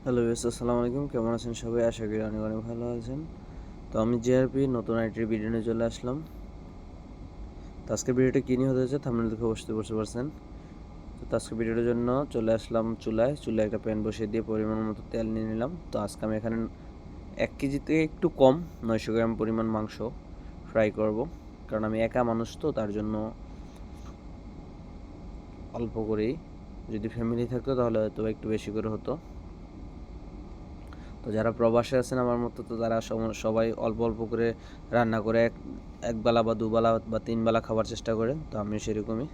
Hello আসসালামু আলাইকুম, কেমন আছেন সবাই? আশা করি অনেক অনেক ভালো আছেন। তো আমি জিআরপি নতুন আইটির ভিডিও নিয়ে চলে আসলাম। তো আজকের ভিডিওটা কী নিয়ে হতে হচ্ছে থাম্বনেল দেখে বুঝতে পারছেন। তো আজকের ভিডিওটার জন্য চলে আসলাম চুলায় একটা প্যান বসিয়ে দিয়ে পরিমাণ মতো তেল নিয়ে নিলাম। তো আজকে আমি এখানে 1 কেজি থেকে একটু কম 900 গ্রাম পরিমাণ মাংস ফ্রাই করব, কারণ আমি একা মানুষ, তো তার জন্য অল্প করেই। যদি ফ্যামিলি থাকতো তাহলে হয়তো একটু বেশি করে হতো। তো যারা প্রবাসে আছেন আমার মতো, তো তারা সবাই অল্প অল্প করে রান্না করে একবেলা বা দুবেলা বা তিনবেলা খাবার চেষ্টা করেন। তো আমিও সেরকমই।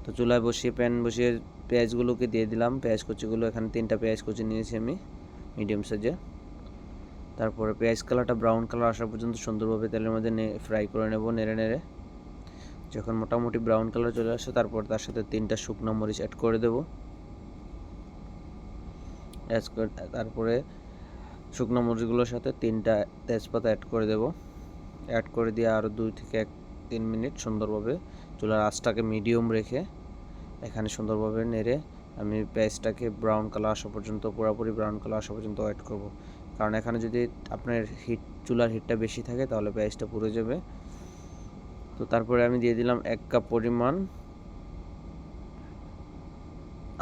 তো চুলায় বসিয়ে প্যান বসিয়ে পেঁয়াজগুলোকে দিয়ে দিলাম। পেঁয়াজ কুচিগুলো এখানে 3টা পেঁয়াজ কুচি নিয়েছি আমি, মিডিয়াম সাইজে। তারপরে পেঁয়াজ কালারটা ব্রাউন কালার আসা পর্যন্ত সুন্দরভাবে তেলের মধ্যে ফ্রাই করে নেব, নেড়ে নেড়ে। যখন মোটামুটি ব্রাউন কালার চলে আসে, তারপর তার সাথে 3টা শুকনো মরিচ অ্যাড করে দেব। তারপরে শুকনো মরিচগুলোর সাথে 3টা তেজপাতা অ্যাড করে দেব। অ্যাড করে দিয়ে আরও 2 থেকে 3 মিনিট সুন্দরভাবে চুলার আঁচটাকে মিডিয়াম রেখে এখানে সুন্দরভাবে নেড়ে আমি পেঁয়াজটাকে ব্রাউন কালার আসা পর্যন্ত, পুরোপুরি ব্রাউন কালার আসা পর্যন্ত ওয়েট করব। কারণ এখানে যদি আপনার চুলার হিটটা বেশি থাকে তাহলে পেঁয়াজটা পুড়ে যাবে। তো তারপরে আমি দিয়ে দিলাম 1 কাপ পরিমাণ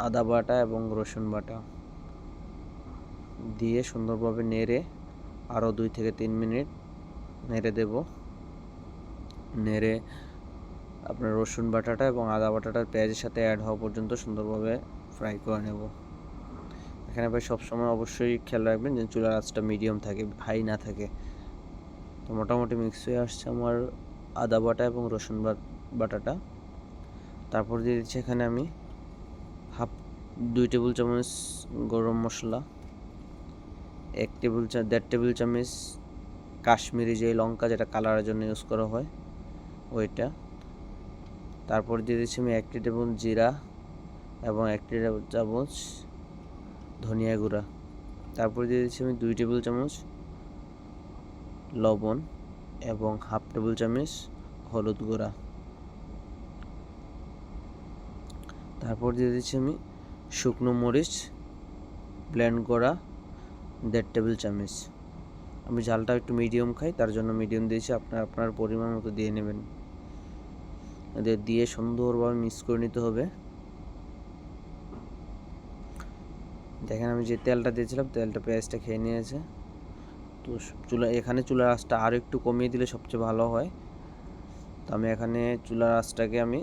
আদা বাটা এবং রসুন বাটা দিয়ে সুন্দরভাবে নেড়ে আরও 2 থেকে 3 মিনিট নেড়ে দেব। নেড়ে আপনার রসুন বাটাটা এবং আদা বাটাটা পেঁয়াজের সাথে অ্যাড হওয়া পর্যন্ত সুন্দরভাবে ফ্রাই করে নেব। এখানে ভাই সবসময় অবশ্যই খেয়াল রাখবেন যে চুলার আঁচটা মিডিয়াম থাকে, হাই না থাকে। তো মোটামুটি মিক্স হয়ে আসছে আমার আদা বাটা এবং রসুন বাটাটা। তারপর দিয়ে দিচ্ছি এখানে আমি 2 টেবিল চামচ গরম মশলা, 1.5 টেবিল চামচ কাশ্মীরি যে লঙ্কা, যেটা কালারের জন্য ইউজ করা হয় ওইটা। তারপর দিয়ে দিচ্ছি আমি 1 টেবিল জিরা এবং 1 টেবিল চামচ ধনিয়া গুঁড়া। তারপর দিয়ে দিচ্ছি আমি 2 টেবিল চামচ লবণ এবং 1/2 টেবিল চামচ হলুদ গুঁড়া। তারপর দিয়ে দিচ্ছি আমি শুকনো মরিচ ব্লেন্ড করা 1.5 টেবিল চামচ। আমি ঝালটা একটু মিডিয়াম খাই, তার জন্য মিডিয়াম দিয়েছি, আপনার পরিমাণ মতো দিয়ে নেবেন। এদের দিয়ে সুন্দরভাবে মিক্স করে নিতে হবে। দেখেন আমি যে তেলটা দিয়েছিলাম, তেলটা পেঁয়াজটা খেয়ে নিয়েছে। তো চুলার আঁচটা আরও একটু কমিয়ে দিলে সবচেয়ে ভালো হয়। তো আমি এখানে চুলার আঁচটাকে আমি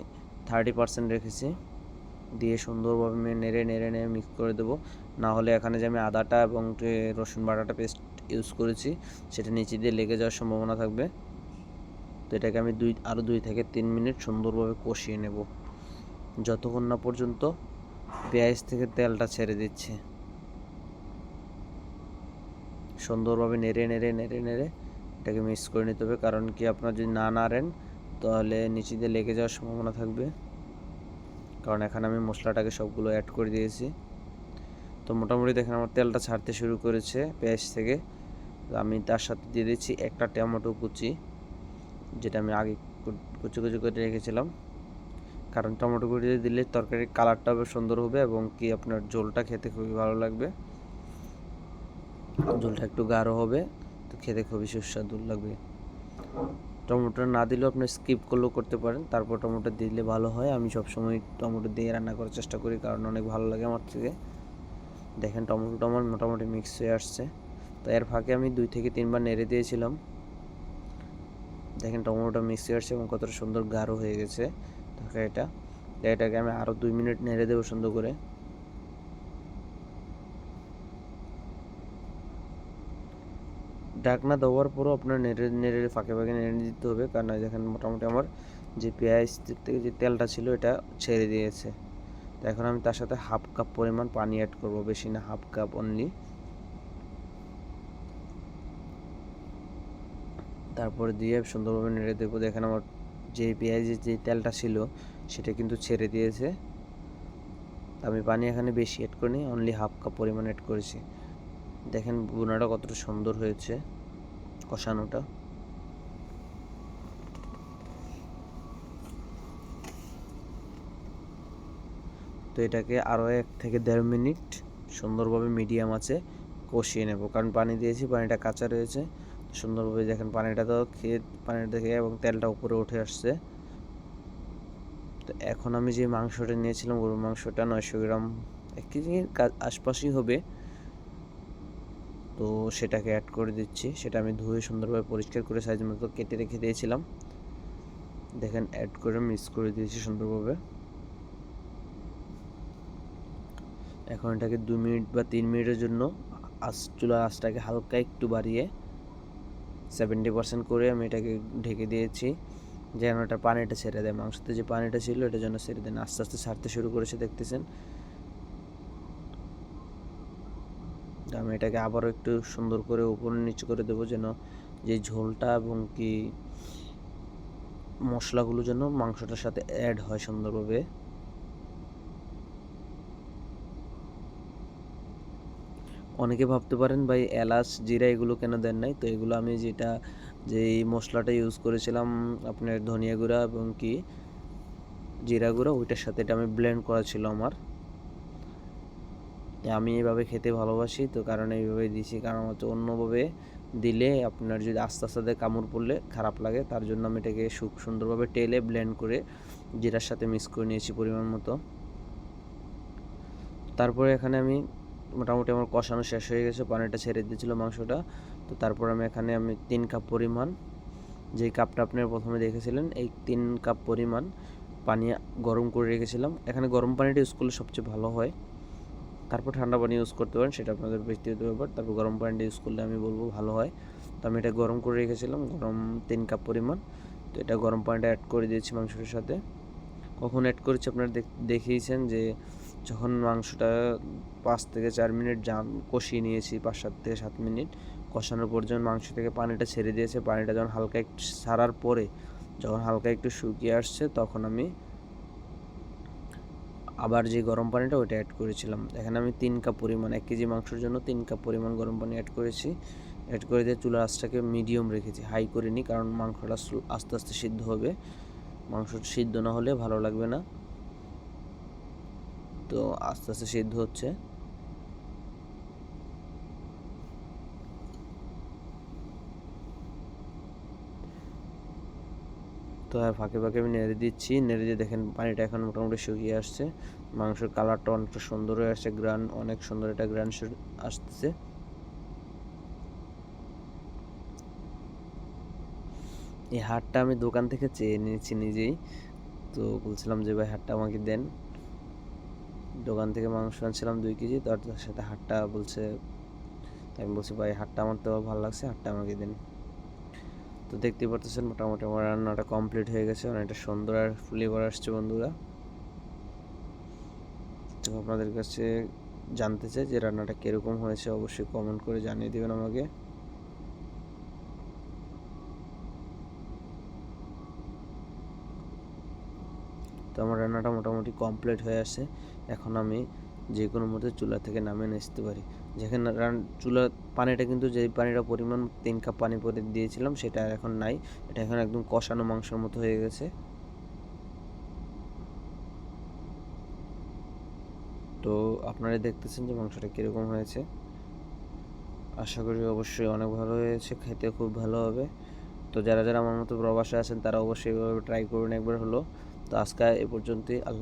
30% রেখেছি, দিয়ে সুন্দরভাবে নেড়ে নেড়ে নেড়ে মিক্স করে দেবো। না হলে এখানে যে আমি আদাটা এবং রসুন বাটাটা পেস্ট ইউজ করেছি সেটা নিচে দিয়ে লেগে যাওয়ার সম্ভাবনা থাকবে। তো এটাকে আমি আরও 2 থেকে 3 মিনিট সুন্দরভাবে কষিয়ে নেব, যতক্ষণ না পর্যন্ত পেঁয়াজ থেকে তেলটা ছেড়ে দিচ্ছে। সুন্দরভাবে নেড়ে নেড়ে নেড়ে নেড়ে এটাকে মিক্স করে নিতে হবে, কারণ কি আপনার যদি না নাড়েন তাহলে নিচে দিয়ে লেগে যাওয়ার সম্ভাবনা থাকবে, কারণ এখানে আমি মশলাটাকে সবগুলো অ্যাড করে দিয়েছি। তো মোটামুটি দেখেন আমার তেলটা ছাড়তে শুরু করেছে পেঁয়াজ থেকে। আমি তার সাথে দিয়ে দিচ্ছি একটা টমেটো কুচি, যেটা আমি আগে কুচি কুচি করে রেখেছিলাম। কারণ টমেটো কুচি দিলে তরকারির কালারটা সুন্দর হবে এবং কি আপনার ঝোলটা খেতে খুবই ভালো লাগবে। ঝোলটা একটু গাঢ় হবে, তো খেতে খুবই সুস্বাদু লাগবে। টমেটো না দিলেও আপনি স্কিপ করলেও করতে পারেন, তারপর টমেটো দিলে ভালো হয়। আমি সবসময় টমেটো দিয়ে রান্না করার চেষ্টা করি, কারণ অনেক ভালো লাগে আমার থেকে। দেখেন টমেটোটা আমার মোটামুটি মিক্স হয়ে আসছে। তো এর ফাঁকে আমি 2 থেকে 3 বার নেড়ে দিয়েছিলাম। দেখেন টমেটোটা মিক্স হয়ে আসছে এবং কতটা সুন্দর গাঢ় হয়ে গেছে তরকারিটা। এটাকে আমি আরও 2 মিনিট নেড়ে দেবো সুন্দর করে। ঢাকনা দেওয়ার পরও আপনার নেড়ে নেড়ে ফাঁকে ফাঁকে নেড়ে দিতে হবে, কারণ দেখেন মোটামুটি আমার যে পেঁয়াজ থেকে যে তেলটা ছিল এটা ছেড়ে দিয়েছে। তো এখন আমি তার সাথে 1/2 কাপ পরিমাণ পানি অ্যাড করব, বেশি না, 1/2 কাপ অনলি। তারপরে দিয়ে সুন্দরভাবে নেড়ে দেবো। দেখেন আমার যে পেঁয়াজের যে তেলটা ছিল সেটা কিন্তু ছেড়ে দিয়েছে। আমি পানি এখানে বেশি অ্যাড করিনি, অনলি 1/2 কাপ পরিমাণ অ্যাড করেছি। দেখেন ভুনাটা কতটা সুন্দর হয়েছে, কষানোটা। তো এটাকে আরও 1 থেকে 1.5 মিনিট সুন্দরভাবে মিডিয়াম আছে কষিয়ে নেব, কারণ পানি দিয়েছি, পানিটা কাঁচা রয়েছে। সুন্দরভাবে দেখেন পানিটা তো পানিটা খেয়ে এবং তেলটা উপরে উঠে আসছে। তো এখন আমি যে মাংসটা নিয়েছিলাম, গরুর মাংসটা 900 গ্রাম, 1 কেজির আশপাশই হবে। তো সেটাকে অ্যাড করে দিচ্ছি। সেটা আমি ধুয়ে সুন্দরভাবে পরিষ্কার করে সাইজ মতো কেটে রেখে দিয়েছিলাম। দেখেন অ্যাড করে মিক্স করে দিয়েছি সুন্দরভাবে। এখন এটাকে 2 মিনিট বা 3 মিনিটের জন্য চুলার আঁচটাকে হালকা একটু বাড়িয়ে 70% করে আমি এটাকে ঢেকে দিয়েছি, যেন এটা পানিটা ছেড়ে দেয়। মাংসতে যে পানিটা ছিল এটা যেন ছেড়ে দেন। আস্তে আস্তে ছাড়তে শুরু করেছে, দেখতেছেন। আমি এটাকে আবারও একটু সুন্দর করে উপর নিচে করে দেবো, যেন যে ঝোলটা এবং কি মশলাগুলো যেন মাংসটার সাথে অ্যাড হয় সুন্দরভাবে। অনেকে ভাবতে পারেন ভাই এলাচ জিরা এগুলো কেন দেন নাই, তো এগুলো আমি যেই মশলাটা ইউজ করেছিলাম আপনার ধনিয়া গুঁড়া এবং কি জিরা গুঁড়া, ওইটার সাথে এটা আমি ব্লেন্ড করা ছিল আমার। আমি এইভাবে খেতে ভালোবাসি, তো কারণে এইভাবে দিয়েছি। কারণ হচ্ছে অন্যভাবে দিলে আপনার যদি আস্তে আস্তে কামড় পড়লে খারাপ লাগে, তার জন্য আমি এটাকে সুন্দরভাবে টেলে ব্লেন্ড করে জিরার সাথে মিক্স করে নিয়েছি পরিমাণ মতো। তারপরে এখানে আমি মোটামুটি আমার কষানো শেষ হয়ে গেছে, পানিটা ছেড়ে দিয়েছিল মাংসটা। তো তারপর আমি 3 কাপ পরিমাণ, যেই কাপটা আপনারা প্রথমে দেখেছিলেন, এই 3 কাপ পরিমাণ পানি গরম করে রেখেছিলাম। এখানে গরম পানিটা ইউজ করলে সবচেয়ে ভালো হয়। তারপর ঠান্ডা পানি ইউজ করতে পারেন, সেটা আপনাদের ব্যক্তিগত ব্যাপার। তারপর গরম পানিটা ইউজ করলে আমি বলবো ভালো হয়। তো আমি এটা গরম করে রেখেছিলাম, গরম 3 কাপ পরিমাণ। তো এটা গরম পানিটা অ্যাড করে দিয়েছি মাংসের সাথে। কখন অ্যাড করেছি আপনারা দেখিয়েছেন যে যখন মাংসটা 5 থেকে 4 মিনিট কষিয়ে নিয়েছি, 5 থেকে 7 মিনিট কষানোর পর যখন মাংস থেকে পানিটা ছেড়ে দিয়েছে, পানিটা যখন হালকা একটু ছাড়ার পরে যখন হালকা একটু শুকিয়ে আসছে, তখন আমি আবার যে গরম পানিটা ওইটা অ্যাড করেছিলাম। এখানে আমি 3 কাপ পরিমাণ, 1 কেজি মাংসের জন্য 3 কাপ পরিমাণ গরম পানি অ্যাড করেছি। অ্যাড করে দিয়ে চুলার আঁচটাকে মিডিয়াম রেখেছি, হাই করিনি, কারণ মাংসটা আস্তে আস্তে সিদ্ধ হবে। মাংস সিদ্ধ না হলে ভালো লাগবে না। তো আস্তে আস্তে সিদ্ধ হচ্ছে। তো ফাঁকে ফাঁকে আমি নেড়ে দিচ্ছি, নেড়ে দিয়ে দেখেন পানিটা এখন মোটামুটি শুকিয়ে আসছে। মাংসের কালারটা অনেকটা সুন্দর হয়ে আসছে, গ্রান অনেক সুন্দর একটা গ্রান আসতেছে। এই হাড়টা আমি দোকান থেকে চেয়ে নিয়েছি নিজেই। তো বলছিলাম যে ভাই হাড়টা আমাকে দেন। দোকান থেকে মাংস আনছিলাম 2 কেজি, তার সাথে হাড়টা বলছে। আমি বলছি ভাই হাড়টা আমার তো ভালো লাগছে, হাড়টা আমাকে দেন। তো দেখতেই পারতেছেন মোটামুটি আমার রান্নাটা কমপ্লিট হয়ে গেছে, অনেকটা সুন্দর আর ফ্লেভার আসছে বন্ধুরা। তো আপনাদের কাছে জানতে চাই যে রান্নাটা কীরকম হয়েছে, অবশ্যই কমেন্ট করে জানিয়ে দেবেন আমাকে। তো আমার রান্নাটা মোটামুটি কমপ্লিট হয়ে আসে। এখন আমি যে কোনো মুহূর্তে চুলা থেকে নামিয়ে নিতে পারি। যেখানে চুলার পানিটা কিন্তু যেই পানিটা পরিমাণ 3 কাপ পানি করে দিয়েছিলাম, সেটা এখন নাই। এটা এখন একদম কষানো মাংসের মতো হয়ে গেছে। তো আপনারা দেখতেছেন যে মাংসটা কীরকম হয়েছে। আশা করি অবশ্যই অনেক ভালো হয়েছে, খেতে খুব ভালো হবে। তো যারা যারা আমার মতো প্রবাসে আছেন তারা অবশ্যই এভাবে ট্রাই করুন একবার হলো। তো আজকে এ পর্যন্তই। আল্লাহ।